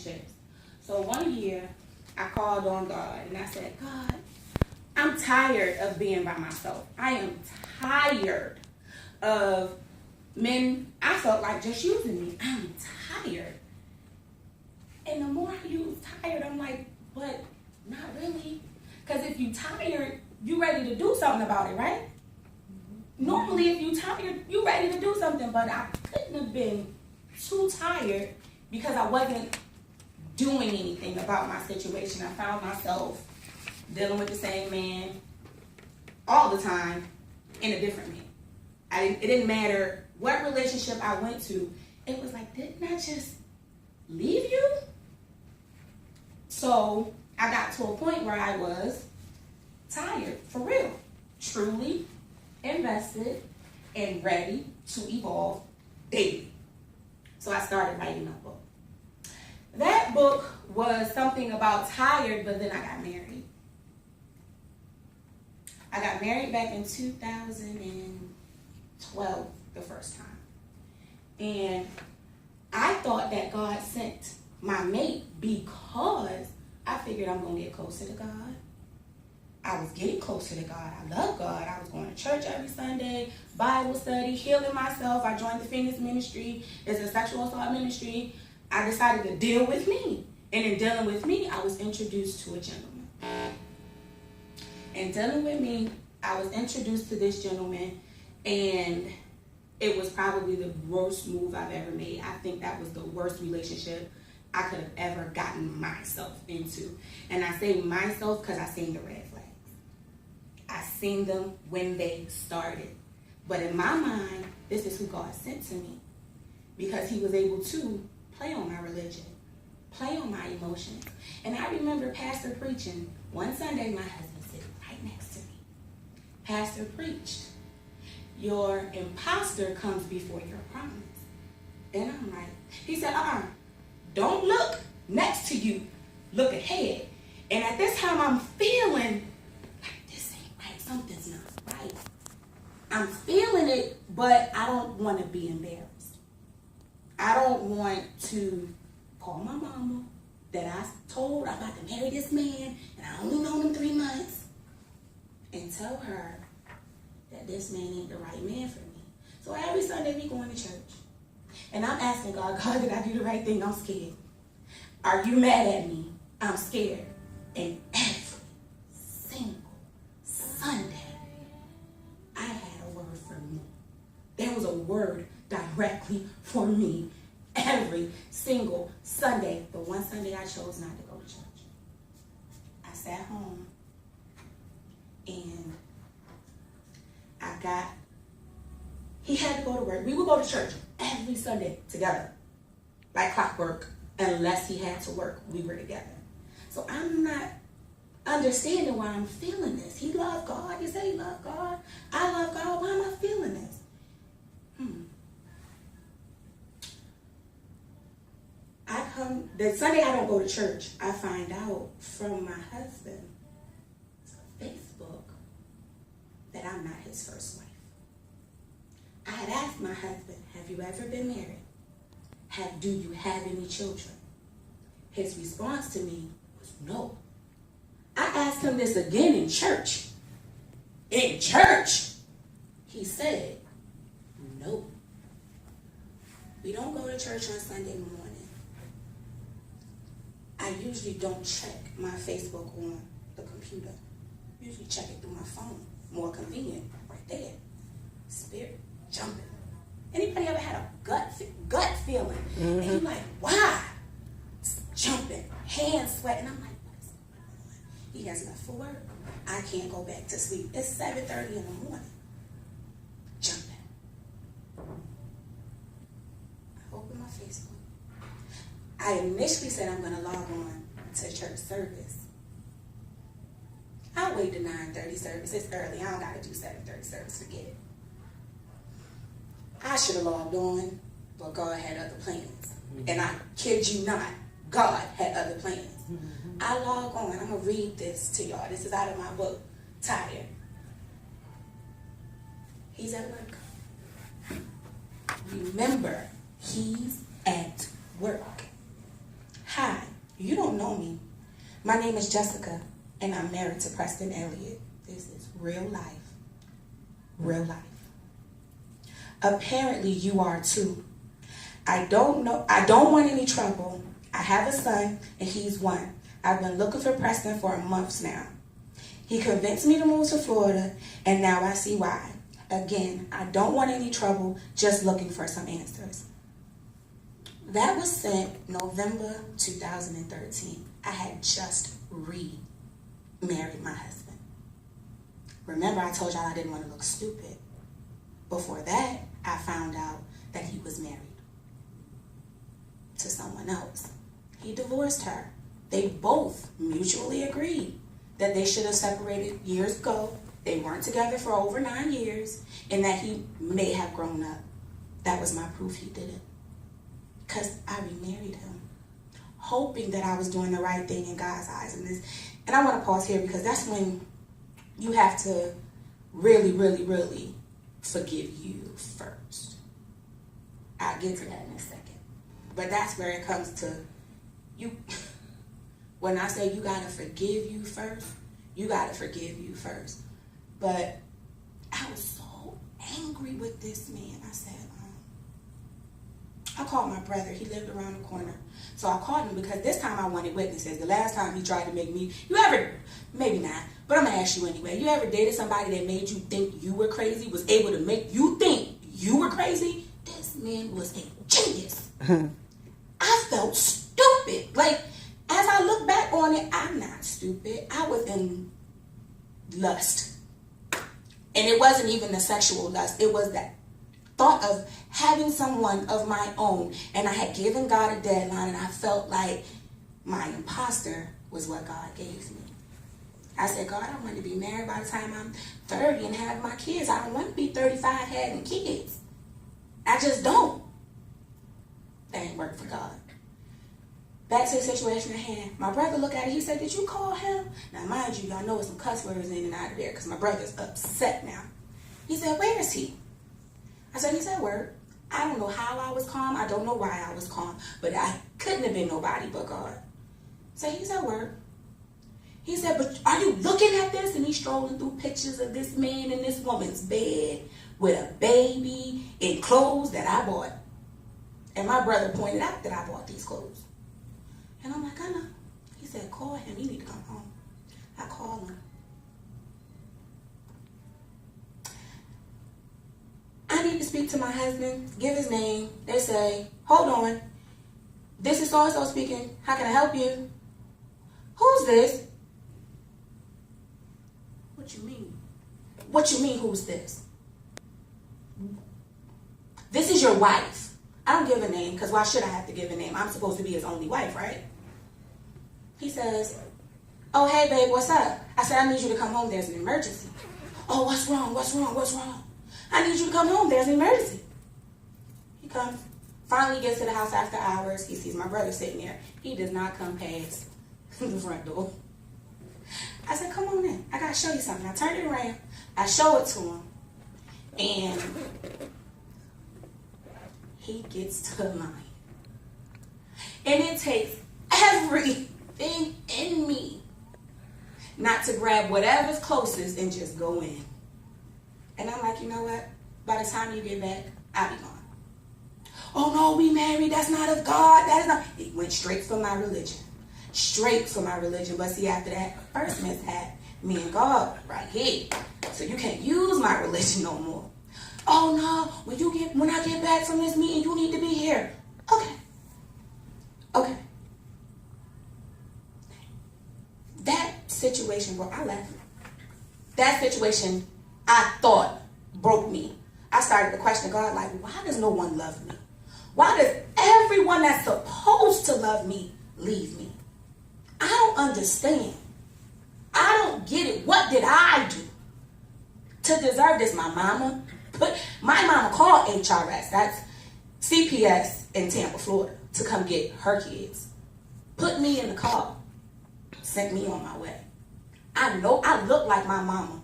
relationships. So one year, I called on God and I said, God, I'm tired of being by myself. I am tired of men, I felt like just using me. I'm tired. And the more I use tired, I'm like, but not really. Because if you tired, you ready to do something about it, right? Normally, if you tired, you ready to do something. But I couldn't have been too tired because I wasn't doing anything about my situation. I found myself dealing with the same man all the time in a different man. It didn't matter what relationship I went to. It was like, didn't I just leave you? So I got to a point where I was tired, for real, truly invested and ready to evolve daily. So I started writing a book. That book was something about tired, but then I got married. I got married back in 2012 the first time. And I thought that God sent my mate because I figured I'm going to get closer to God. I was getting closer to God. I love God. I was going to church every Sunday, Bible study, healing myself. I joined the fitness ministry. It's a sexual assault ministry. I decided to deal with me. And in dealing with me, I was introduced to a gentleman. In dealing with me, I was introduced to this gentleman, and it was probably the worst move I've ever made. I think that was the worst relationship I could have ever gotten myself into. And I say myself because I seen the red flags. I seen them when they started. But in my mind, this is who God sent to me, because he was able to play on my religion, play on my emotions. And I remember Pastor preaching. One Sunday, my husband sitting right next to me. Pastor preached, your imposter comes before your promise. And I'm like, he said, don't look next to you, look ahead. And at this time, I'm feeling like this ain't right, something's not right. I'm feeling it, but I don't want to be embarrassed. I don't want to call my mama that I told I'm about to marry this man and I only known him 3 months, and tell her that this man ain't the right man for me. So every Sunday we going to church. And I'm asking God, did I do the right thing? I'm scared. Are you mad at me? I'm scared. And every single Sunday, I had a word for me. There was a word directly for me every single Sunday. But one Sunday I chose not to go to church. I sat home and he had to go to work. We would go to church every Sunday together, like clockwork. Unless he had to work, we were together. So I'm not understanding why I'm feeling this. He loved God. He said he loved God. I love God. Why am I feeling this? The Sunday I don't go to church, I find out from my husband on Facebook that I'm not his first wife. I had asked my husband, have you ever been married? Do you have any children? His response to me was no. I asked him this again in church. In church, he said, no. We don't go to church on Sunday morning. I usually don't check my Facebook on the computer. I usually check it through my phone. More convenient, right there. Spirit jumping. Anybody ever had a gut feeling? Mm-hmm. And you're like, why? Jumping, hands sweating. I'm like, what is going on? He has left for work. I can't go back to sleep. It's 7:30 in the morning. Jumping. I open my Facebook. I initially said I'm going to log on to church service. I'll wait to 9:30 service. It's early. I don't got to do 7:30 service. Forget it. I should have logged on, but God had other plans. Mm-hmm. And I kid you not, God had other plans. Mm-hmm. I log on. I'm going to read this to y'all. This is out of my book, Tired. He's at work. Remember, he's at work. Hi, You don't know me. My name is Jessica, and I'm married to Preston Elliott. This is real life. Real life. Apparently you are too. I don't want any trouble. I have a son, and he's 1. I've been looking for Preston for months now. He convinced me to move to Florida, and now I see why. Again, I don't want any trouble, just looking for some answers. That was sent November 2013. I had just remarried my husband. Remember, I told y'all I didn't want to look stupid. Before that, I found out that he was married to someone else. He divorced her. They both mutually agreed that they should have separated years ago. They weren't together for over 9 years, and that he may have grown up. That was my proof he did it. Because I remarried him, hoping that I was doing the right thing in God's eyes. And I want to pause here because that's when you have to really, really, really forgive you first. I'll get to that in a second. But that's where it comes to you. When I say you got to forgive you first, you got to forgive you first. But I was so angry with this man. I said, I called my brother. He lived around the corner. So I called him because this time I wanted witnesses. The last time he tried to make me, maybe not, but I'm going to ask you anyway. You ever dated somebody that made you think you were crazy, was able to make you think you were crazy? This man was a genius. I felt stupid. Like, as I look back on it, I'm not stupid. I was in lust. And it wasn't even the sexual lust. It was that thought of having someone of my own. And I had given God a deadline, and I felt like my imposter was what God gave me. I said, God, I want to be married by the time I'm 30 and have my kids. I don't want to be 35 having kids. I just don't. That ain't work for God. Back to the situation at hand. My brother looked at it. He said, did you call him? Now, mind you, y'all know it's some cuss words in and out of there because my brother's upset now. He said, where is he? I said, he's at work. I don't know how I was calm. I don't know why I was calm. But I couldn't have been nobody but God. So he's at work. He said, but are you looking at this? And he's strolling through pictures of this man in this woman's bed with a baby in clothes that I bought. And my brother pointed out that I bought these clothes. And I'm like, I know. He said, call him. He need to come home. I called him. I need to speak to my husband, give his name. They say, hold on. This is so-and-so speaking. How can I help you? Who's this? What you mean? What you mean, who's this? This is your wife. I don't give a name, because why should I have to give a name? I'm supposed to be his only wife, right? He says, oh, hey, babe, what's up? I said, I need you to come home. There's an emergency. Oh, what's wrong? What's wrong? What's wrong? I need you to come home. There's an emergency. He comes, finally gets to the house after hours. He sees my brother sitting there. He does not come past the front door. I said, come on in. I got to show you something. I turned it around. I show it to him. And he gets to lying. And it takes everything in me not to grab whatever's closest and just go in. And I'm like, you know what? By the time you get back, I'll be gone. Oh no, we married. That's not of God. That is not. It went straight for my religion. Straight for my religion. But see, after that first mishap, me and God right here. So you can't use my religion no more. Oh no, when I get back from this meeting, you need to be here. Okay. That situation, bro, I left. That situation, I thought, broke me. I started to question God, like, why does no one love me? Why does everyone that's supposed to love me leave me? I don't understand. I don't get it. What did I do to deserve this? My mama called HRS, that's CPS in Tampa, Florida, to come get her kids. Put me in the car. Sent me on my way. I know I look like my mama.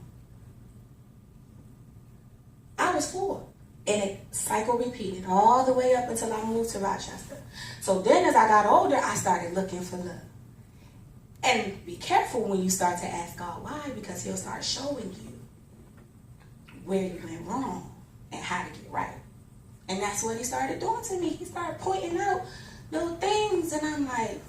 I was 4. And it cycle repeated all the way up until I moved to Rochester. So then as I got older, I started looking for love. And be careful when you start to ask God why, because he'll start showing you where you went wrong and how to get right. And that's what he started doing to me. He started pointing out little things, and I'm like,